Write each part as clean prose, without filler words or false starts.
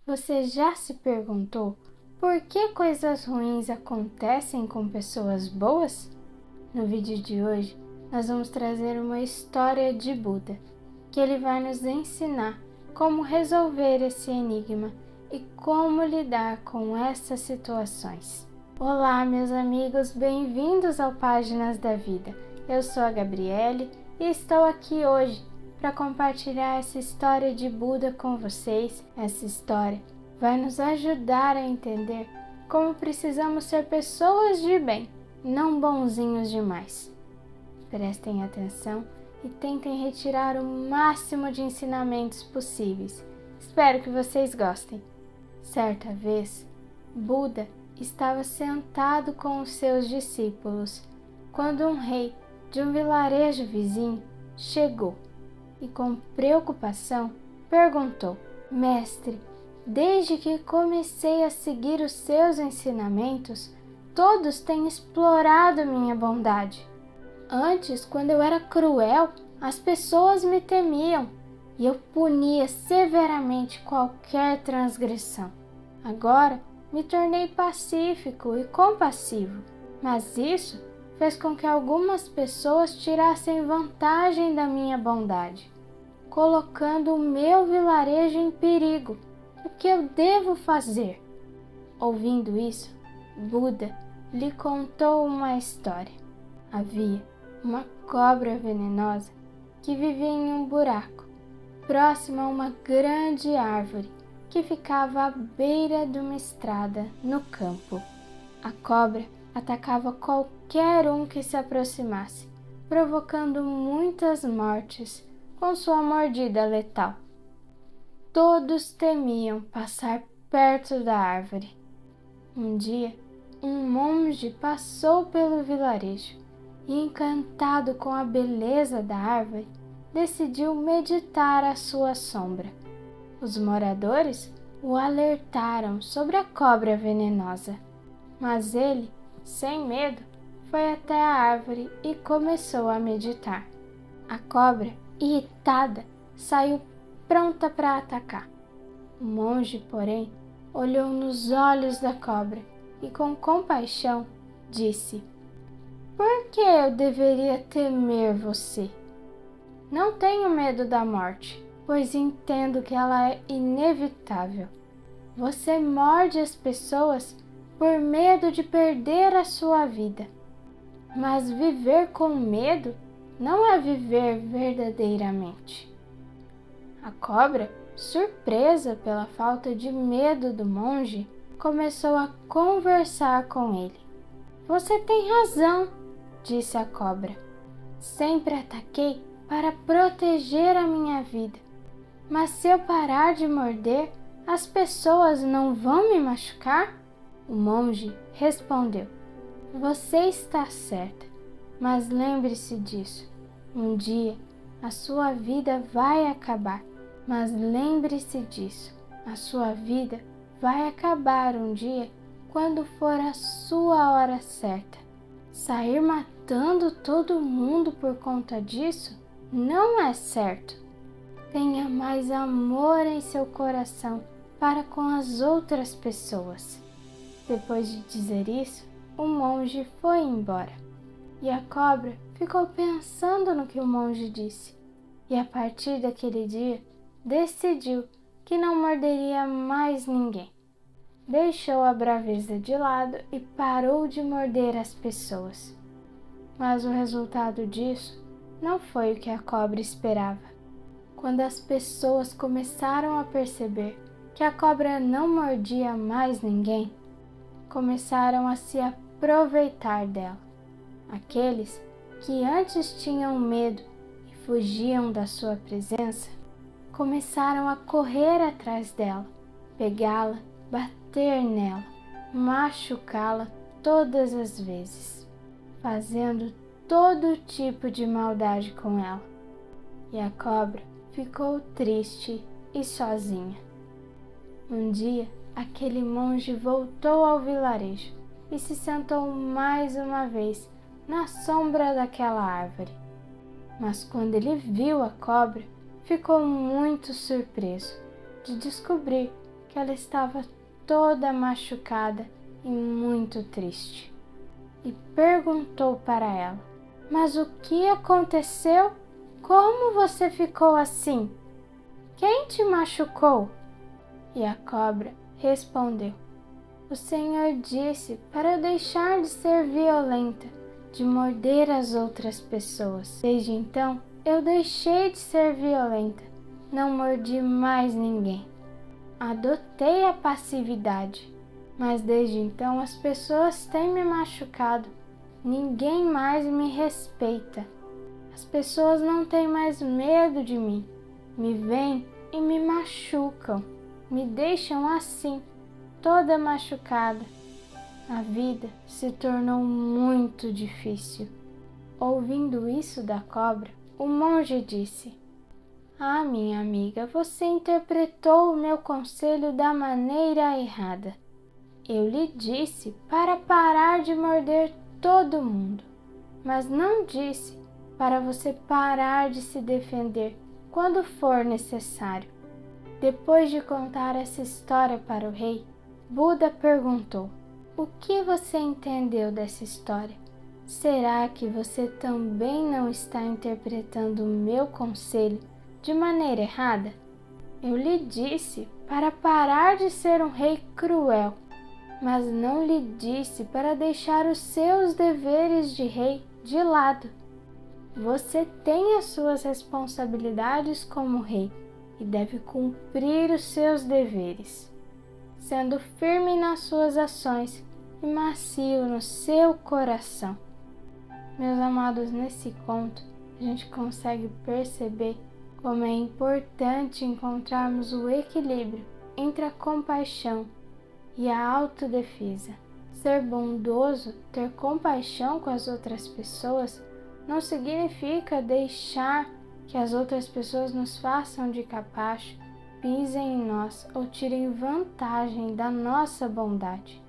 Você já se perguntou por que coisas ruins acontecem com pessoas boas? No vídeo de hoje, nós vamos trazer uma história de Buda, que ele vai nos ensinar como resolver esse enigma e como lidar com essas situações. Olá, meus amigos, bem-vindos ao Páginas da Vida. Eu sou a Gabriele e estou aqui hoje para compartilhar essa história de Buda com vocês. Essa história vai nos ajudar a entender como precisamos ser pessoas de bem, não bonzinhos demais. Prestem atenção e tentem retirar o máximo de ensinamentos possíveis. Espero que vocês gostem. Certa vez, Buda estava sentado com os seus discípulos quando um rei de um vilarejo vizinho chegou e, com preocupação, perguntou: Mestre, desde que comecei a seguir os seus ensinamentos, todos têm explorado minha bondade. Antes, quando eu era cruel, as pessoas me temiam e eu punia severamente qualquer transgressão. Agora, me tornei pacífico e compassivo, mas isso fez com que algumas pessoas tirassem vantagem da minha bondade, colocando o meu vilarejo em perigo. O que eu devo fazer? Ouvindo isso, Buda lhe contou uma história. Havia uma cobra venenosa que vivia em um buraco, próximo a uma grande árvore que ficava à beira de uma estrada no campo. A cobra atacava qualquer um que se aproximasse, provocando muitas mortes com sua mordida letal. Todos temiam passar perto da árvore. Um dia, um monge passou pelo vilarejo e, encantado com a beleza da árvore, decidiu meditar à sua sombra. Os moradores o alertaram sobre a cobra venenosa, mas ele, sem medo, foi até a árvore e começou a meditar. A cobra, irritada, saiu pronta para atacar. O monge, porém, olhou nos olhos da cobra e, com compaixão, disse: Por que eu deveria temer você? Não tenho medo da morte, pois entendo que ela é inevitável. Você morde as pessoas por medo de perder a sua vida. Mas viver com medo não é viver verdadeiramente. A cobra, surpresa pela falta de medo do monge, começou a conversar com ele. Você tem razão, disse a cobra. Sempre ataquei para proteger a minha vida. Mas se eu parar de morder, as pessoas não vão me machucar? O monge respondeu: Você está certa, mas lembre-se disso. Um dia a sua vida vai acabar. Mas lembre-se disso. A sua vida vai acabar um dia quando for a sua hora certa. Sair matando todo mundo por conta disso não é certo. Tenha mais amor em seu coração para com as outras pessoas. Depois de dizer isso, o monge foi embora. E a cobra ficou pensando no que o monge disse. E a partir daquele dia, decidiu que não morderia mais ninguém. Deixou a braveza de lado e parou de morder as pessoas. Mas o resultado disso não foi o que a cobra esperava. Quando as pessoas começaram a perceber que a cobra não mordia mais ninguém, começaram a se aproveitar dela. Aqueles que antes tinham medo e fugiam da sua presença, começaram a correr atrás dela, pegá-la, bater nela, machucá-la todas as vezes, fazendo todo tipo de maldade com ela. E a cobra ficou triste e sozinha. Um dia, aquele monge voltou ao vilarejo e se sentou mais uma vez na sombra daquela árvore. Mas quando ele viu a cobra, ficou muito surpreso de descobrir que ela estava toda machucada e muito triste. E perguntou para ela: "Mas o que aconteceu? Como você ficou assim? Quem te machucou?" E a cobra respondeu: "O Senhor disse para eu deixar de ser violenta, de morder as outras pessoas. Desde então, eu deixei de ser violenta, não mordi mais ninguém. Adotei a passividade, mas desde então as pessoas têm me machucado. Ninguém mais me respeita. As pessoas não têm mais medo de mim. Me veem e me machucam. Me deixam assim, toda machucada. A vida se tornou muito difícil." Ouvindo isso da cobra, o monge disse: "Ah, minha amiga, você interpretou o meu conselho da maneira errada. Eu lhe disse para parar de morder todo mundo, mas não disse para você parar de se defender quando for necessário." Depois de contar essa história para o rei, Buda perguntou: "O que você entendeu dessa história? Será que você também não está interpretando o meu conselho de maneira errada? Eu lhe disse para parar de ser um rei cruel, mas não lhe disse para deixar os seus deveres de rei de lado. Você tem as suas responsabilidades como rei e deve cumprir os seus deveres, sendo firme nas suas ações e macio no seu coração." Meus amados, nesse conto a gente consegue perceber como é importante encontrarmos o equilíbrio entre a compaixão e a autodefesa. Ser bondoso, ter compaixão com as outras pessoas, não significa deixar que as outras pessoas nos façam de capacho, pisem em nós ou tirem vantagem da nossa bondade.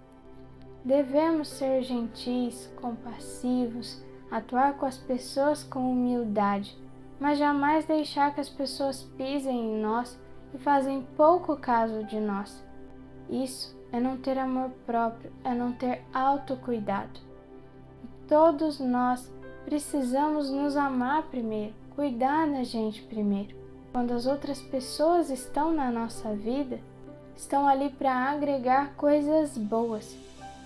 Devemos ser gentis, compassivos, atuar com as pessoas com humildade, mas jamais deixar que as pessoas pisem em nós e fazem pouco caso de nós. Isso é não ter amor próprio, é não ter autocuidado. Todos nós precisamos nos amar primeiro, cuidar da gente primeiro. Quando as outras pessoas estão na nossa vida, estão ali para agregar coisas boas.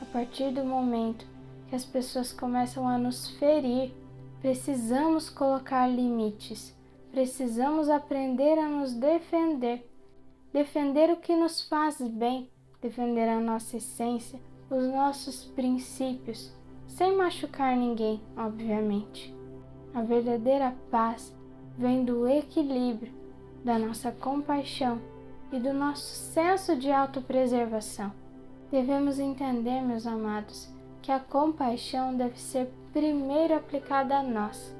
A partir do momento que as pessoas começam a nos ferir, precisamos colocar limites, precisamos aprender a nos defender, defender o que nos faz bem, defender a nossa essência, os nossos princípios, sem machucar ninguém, obviamente. A verdadeira paz vem do equilíbrio, da nossa compaixão e do nosso senso de autopreservação. Devemos entender, meus amados, que a compaixão deve ser primeiro aplicada a nós,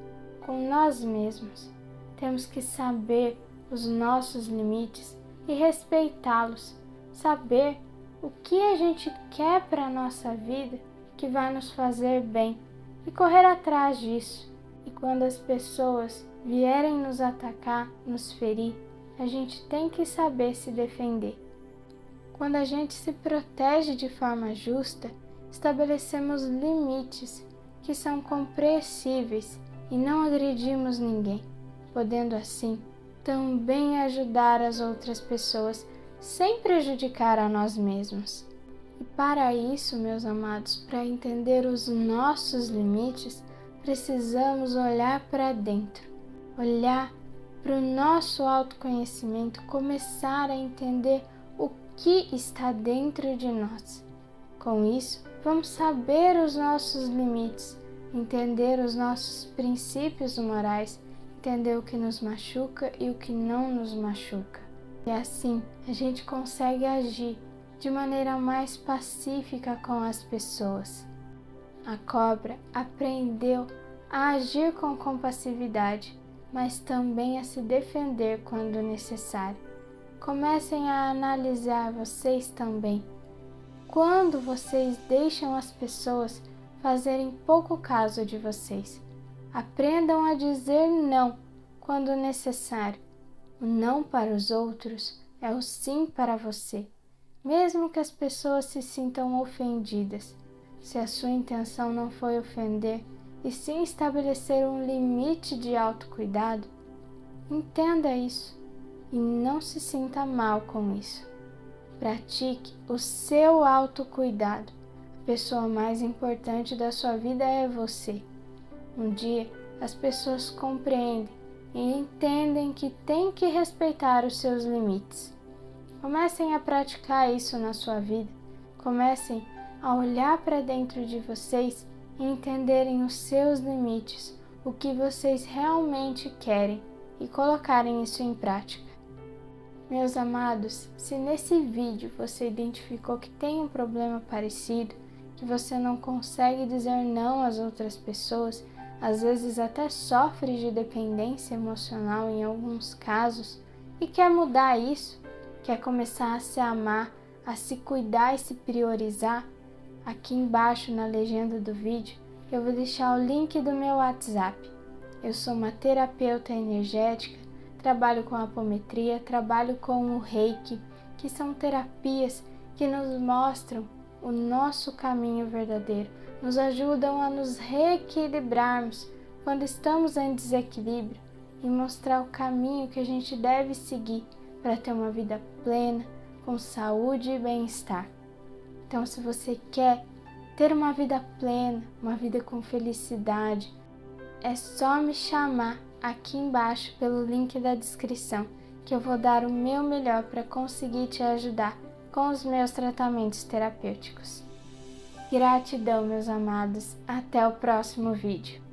com nós mesmos. Temos que saber os nossos limites e respeitá-los, saber o que a gente quer para a nossa vida que vai nos fazer bem e correr atrás disso. E quando as pessoas vierem nos atacar, nos ferir, a gente tem que saber se defender. Quando a gente se protege de forma justa, estabelecemos limites que são compreensíveis e não agredimos ninguém, podendo assim também ajudar as outras pessoas sem prejudicar a nós mesmos. E para isso, meus amados, para entender os nossos limites, precisamos olhar para dentro, olhar para o nosso autoconhecimento, começar a entender o que está dentro de nós. Com isso, vamos saber os nossos limites, entender os nossos princípios morais, entender o que nos machuca e o que não nos machuca. E assim, a gente consegue agir de maneira mais pacífica com as pessoas. A cobra aprendeu a agir com compassividade, mas também a se defender quando necessário. Comecem a analisar vocês também. Quando vocês deixam as pessoas fazerem pouco caso de vocês, aprendam a dizer não quando necessário. O não para os outros é o sim para você. mesmo que as pessoas se sintam ofendidas. Se a sua intenção não foi ofender, e sim estabelecer um limite de autocuidado, entenda isso e não se sinta mal com isso. Pratique o seu autocuidado. A pessoa mais importante da sua vida é você. Um dia as pessoas compreendem e entendem que têm que respeitar os seus limites. Comecem a praticar isso na sua vida. Comecem a olhar para dentro de vocês e entenderem os seus limites, o que vocês realmente querem e colocarem isso em prática. Meus amados, se nesse vídeo você identificou que tem um problema parecido, que você não consegue dizer não às outras pessoas, às vezes até sofre de dependência emocional em alguns casos e quer mudar isso, quer começar a se amar, a se cuidar e se priorizar, aqui embaixo na legenda do vídeo eu vou deixar o link do meu WhatsApp. Eu sou uma terapeuta energética, trabalho com apometria, trabalho com o Reiki, que são terapias que nos mostram o nosso caminho verdadeiro, nos ajudam a nos reequilibrarmos quando estamos em desequilíbrio e mostrar o caminho que a gente deve seguir para ter uma vida plena, com saúde e bem-estar. Então, se você quer ter uma vida plena, uma vida com felicidade, é só me chamar aqui embaixo pelo link da descrição, que eu vou dar o meu melhor para conseguir te ajudar com os meus tratamentos terapêuticos. Gratidão, meus amados. Até o próximo vídeo.